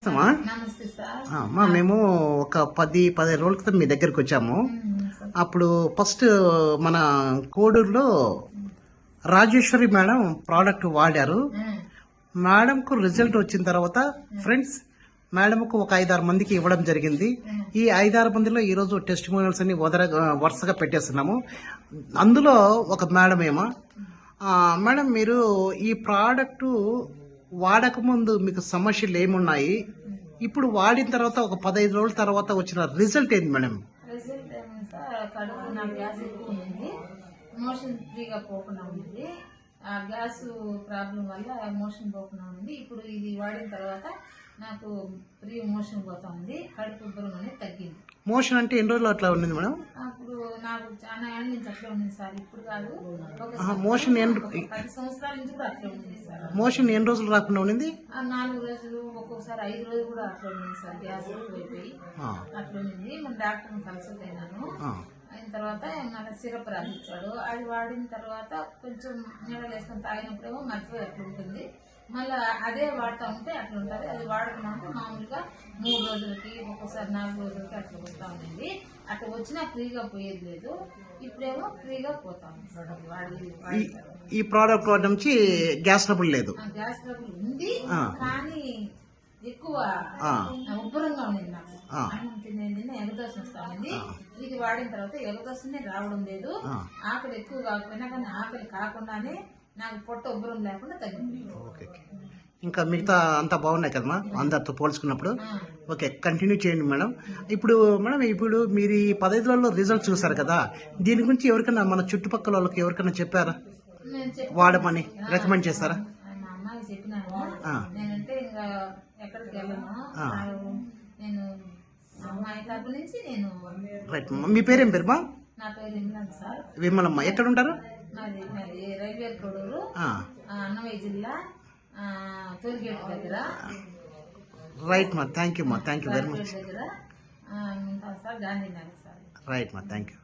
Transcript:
నమస్తే సార్. అమ్మా మేము ఒక 10 రోజుల క్రితం మీ దగ్గరికి వచ్చాము. అప్పుడు ఫస్ట్ మన కోడూరులో రాజేశ్వరి మేడం ప్రోడక్ట్ వాడారు. మేడంకు రిజల్ట్ వచ్చిన తర్వాత ఫ్రెండ్స్ మేడంకు ఒక 5-6 మందికి ఇవ్వడం జరిగింది. ఈ 5-6 మందిలో ఈరోజు టెస్టిమోనియల్స్ అన్ని వరుసగా పెట్టేస్తున్నాము. అందులో ఒక మేడం ఏమో మేడం, మీరు ఈ ప్రోడక్ట్ వాడకముందు మీకు సమస్యలు ఏమున్నాయి, ఇప్పుడు వాడిన తర్వాత ఒక 15 రోజుల తర్వాత వచ్చిన రిజల్ట్ ఏంది మేడం? రిజల్ట్ ఏమైంది సార్, కడుపు నాకు గ్యాస్ ఎక్కువ ఉంది, మోషన్ ఫ్రీగా పోకుండా ఉంది. ఆ గ్యాస్ ప్రాబ్లం వల్ల మోషన్ పోకుండా ఉంది. ఇప్పుడు ఇది వాడిన తర్వాత నాకు ఫ్రీ మోషన్ పోతా ఉంది, కడుపు ఉబ్బరం అనేది తగ్గింది. మోషన్ అంటే ఎన్ని రోజులు అట్లా ఉంది మేడం? అప్పుడు నాకు చాలా ఏళ్ళ నుంచి అట్లా ఉంది సార్, ఇప్పుడు కాదు. మోషన్ 10 సంవత్సరాల నుంచి కూడా అట్లా ఉంది సార్. మోషన్ ఎన్ని రోజులు రాకుండా ఉండింది? 4 రోజులు, ఒక్కొక్కసారి 5 రోజులు కూడా అట్లా ఉంది సార్. గ్యాస్ ఎక్కువైపోయి అట్లా ఉంది. మన డాక్టర్ని కన్సల్ట్ అయినాను. అయిన తర్వాత మన సిరప్ రాసిచ్చాడు. అది వాడిన తర్వాత కొంచెం నీడలు వేసుకొని తాగినప్పుడేమో మర్చిపోయి అట్లా ఉంటుంది. మళ్ళీ అదే వాడుతూ ఉంటే అట్లా ఉంటుంది. అది వాడకుండా ఉంటే మామూలుగా 3 రోజులకి, ఒక్కోసారి 4 రోజులకి అట్లా వస్తూ ఉండేది. అట్లా వచ్చినా ఫ్రీగా పోయేది లేదు. ఇప్పుడేమో ఫ్రీగా పోతా ఉంది ప్రోడక్ట్ వాడి. ఈ ప్రోడక్ట్ వాడడం నుంచి గ్యాస్ ట్రబుల్ లేదు? గ్యాస్ ట్రబుల్ ఉంది, కానీ ఎక్కువ ఉబ్బరంగా ఉండేది. నాకు అన్నం తినేది ఎగదోషం వస్తా ఉంది. ఇది వాడిన తర్వాత ఎగదోషనే రావడం లేదు. ఆకలి ఎక్కువ కాకపోయినా కానీ ఆకలి కాకుండానే నాకు పొట్ట ఉబ్బరం లేకుండా తగ్గింది. ఇంకా మిగతా అంతా బాగున్నాయి కదమ్మా అందరితో పోల్చుకున్నప్పుడు? ఓకే, కంటిన్యూ చేయండి మేడం. ఇప్పుడు మీరు ఈ 15 రోజుల్లో రిజల్ట్ చూసారు కదా, దీని గురించి ఎవరికైనా మన చుట్టుపక్కల వాళ్ళకి ఎవరికైనా చెప్పారా, వాడమని రికమెండ్ చేస్తారా? మా అమ్మాయి చెప్పినాను. నేనంటే ఇంకా ఎక్కడికి వెళ్ళను. నేను అమ్మాయి తరపు నుంచి నేను. రైట్. మీ పేరేం పేరుమా? నా పేరు విమలమ్మ సార్. విమలమ్మ. ఎక్కడ ఉంటారు? మాది రైల్వే కోడూరు, అన్నమయ్య జిల్లా, తోలిగేట్ దగ్గర. రైట్ మా, థ్యాంక్ యూ మా, థ్యాంక్ యూ వెరీ మచ్. దగ్గర ఉంటాం సార్, గాంధీనగర్ సార్. రైట్ మా, థ్యాంక్ యూ.